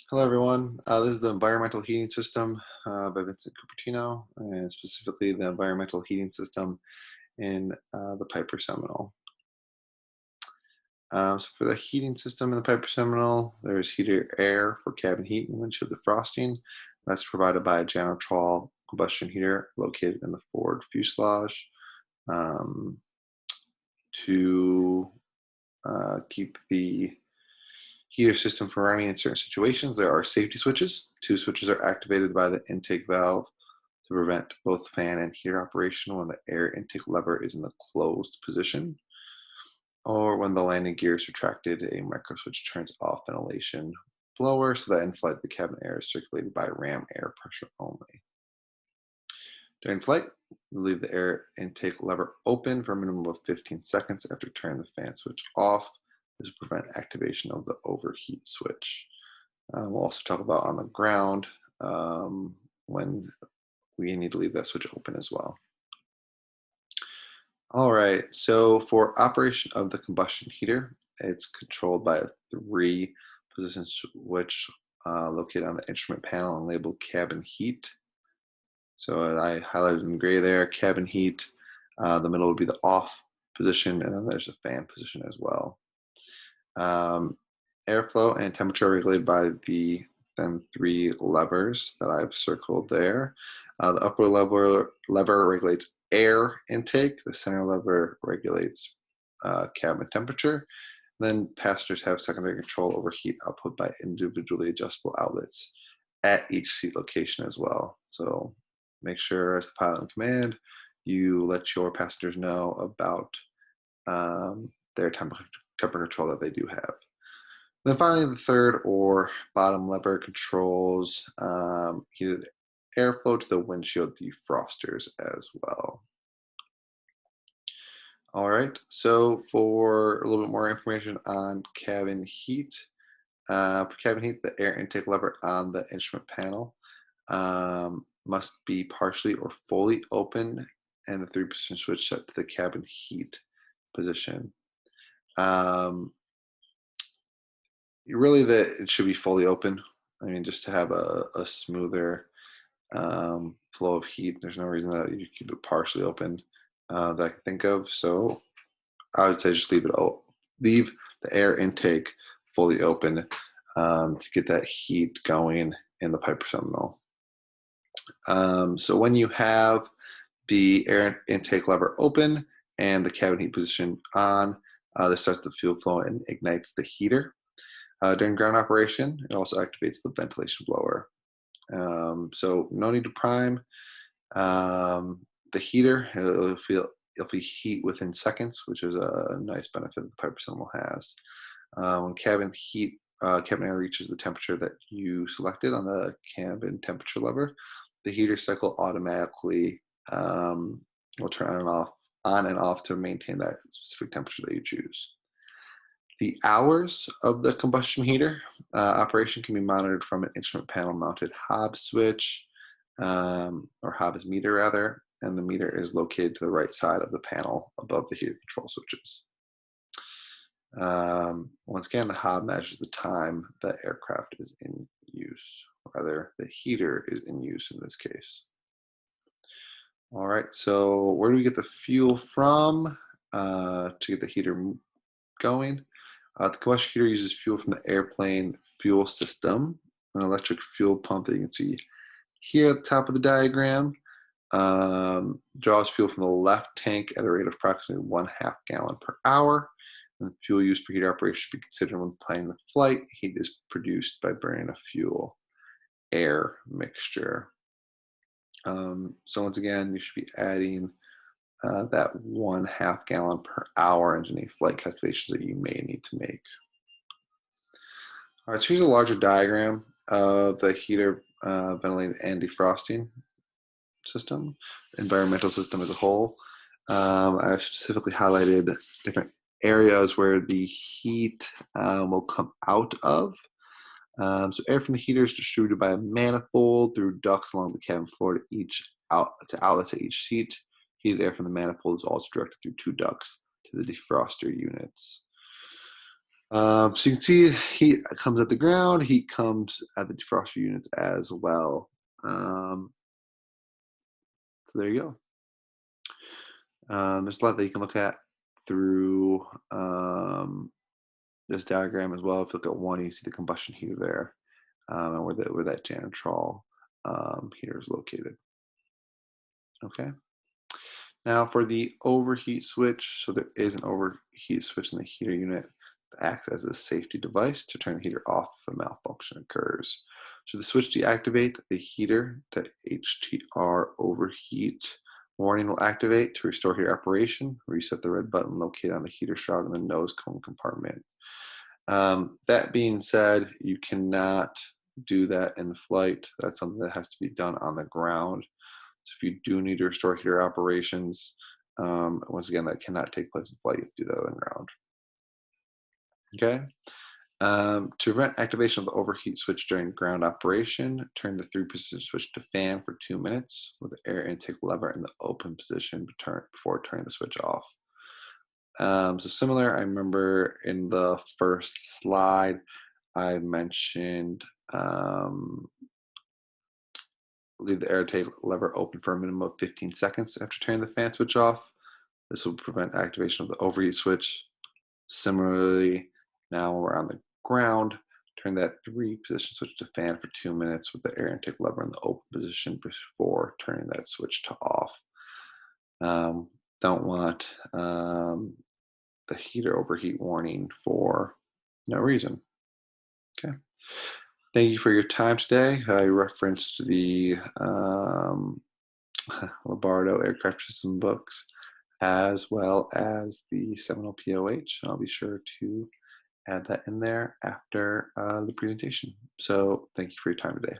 Hello, everyone. This is the environmental heating system by Vincent Cupertino, and specifically the environmental heating system in the Piper Seminole. So for the heating system in the Piper Seminole, there's heated air for cabin heat and windshield defrosting. That's provided by a Janotral combustion heater located in the forward fuselage um, to keep the heater system from running in certain situations. There are safety switches. Two switches are activated by the intake valve to prevent both fan and heater operation when the air intake lever is in the closed position, or when the landing gear is retracted, a micro switch turns off ventilation blower so that in flight the cabin air is circulated by ram air pressure only. During flight, we leave the air intake lever open for a minimum of 15 seconds after turning the fan switch off. This will prevent activation of the overheat switch. We'll also talk about on the ground when we need to leave that switch open as well. All right, so for operation of the combustion heater, it's controlled by a 3-position switch located on the instrument panel and labeled cabin heat. So I highlighted in gray there, cabin heat. The middle would be the off position, and then there's a fan position as well. Airflow and temperature are regulated by the then 3 levers that I've circled there. The upper lever regulates air intake. The center lever regulates cabin temperature. Then passengers have secondary control over heat output by individually adjustable outlets at each seat location as well. So make sure, as the pilot in command, you let your passengers know about their temperature control that they do have. Then finally, the third or bottom lever controls heated airflow to the windshield defrosters as well. All right, so for a little bit more information on cabin heat, for cabin heat, the air intake lever on the instrument panel must be partially or fully open, and the 3-position switch set to the cabin heat position. Really, it should be fully open. I mean, just to have a smoother flow of heat. There's no reason that you keep it partially open that I can think of. So I would say just leave the air intake fully open to get that heat going in the Piper Seminole. So when you have the air intake lever open and the cabin heat position on, this starts the fuel flow and ignites the heater. During ground operation, it also activates the ventilation blower. So no need to prime. The heater, it'll be heat within seconds, which is a nice benefit that the Piper Seminole has. When cabin air reaches the temperature that you selected on the cabin temperature lever, the heater cycle automatically will turn on and off to maintain that specific temperature that you choose. The hours of the combustion heater operation can be monitored from an instrument panel mounted Hobbs switch, or Hobbs meter rather, and the meter is located to the right side of the panel above the heater control switches. Once again, the Hobbs measures the time the aircraft is in use, or rather the heater is in use in this case. All right, so where do we get the fuel from to get the heater going? The combustion heater uses fuel from the airplane fuel system, an electric fuel pump that you can see here at the top of the diagram. Draws fuel from the left tank at a rate of approximately 1/2 gallon per hour. And the fuel used for heater operation should be considered when planning the flight. Heat is produced by burning a fuel air mixture. So once again, you should be adding that 1/2 gallon per hour into any flight calculations that you may need to make. All right, so here's a larger diagram of the heater, ventilating, and defrosting system, environmental system as a whole. I've specifically highlighted different areas where the heat will come out of. So air from the heater is distributed by a manifold through ducts along the cabin floor to outlets at each seat. Heated air from the manifold is also directed through 2 ducts to the defroster units. So you can see heat comes at the ground, heat comes at the defroster units as well. So there you go. There's a lot that you can look at through this diagram as well. If you look at one, you see the combustion heater there, and where that Janitrol heater is located. Okay. Now for the overheat switch, so there is an overheat switch in the heater unit that acts as a safety device to turn the heater off if a malfunction occurs. Should the switch deactivate, the heater, the HTR overheat warning will activate to restore heater operation. Reset the red button located on the heater shroud in the nose cone compartment. That being said, you cannot do that in flight. That's something that has to be done on the ground. So if you do need to restore heater operations, once again, that cannot take place in flight. You have to do that on the ground. Okay. To prevent activation of the overheat switch during ground operation, turn the 3-position switch to fan for 2 minutes with the air intake lever in the open position before turning the switch off. So similar, I remember in the first slide, I mentioned leave the air intake lever open for a minimum of 15 seconds after turning the fan switch off. This will prevent activation of the overheat switch. Similarly, now when we're on the ground, turn that 3-position switch to fan for 2 minutes with the air intake lever in the open position before turning that switch to off. Don't want the heater overheat warning for no reason. Okay. Thank you for your time today. I referenced the Lombardo Aircraft System books as well as the Seminole POH. And I'll be sure to add that in there after the presentation. So thank you for your time today.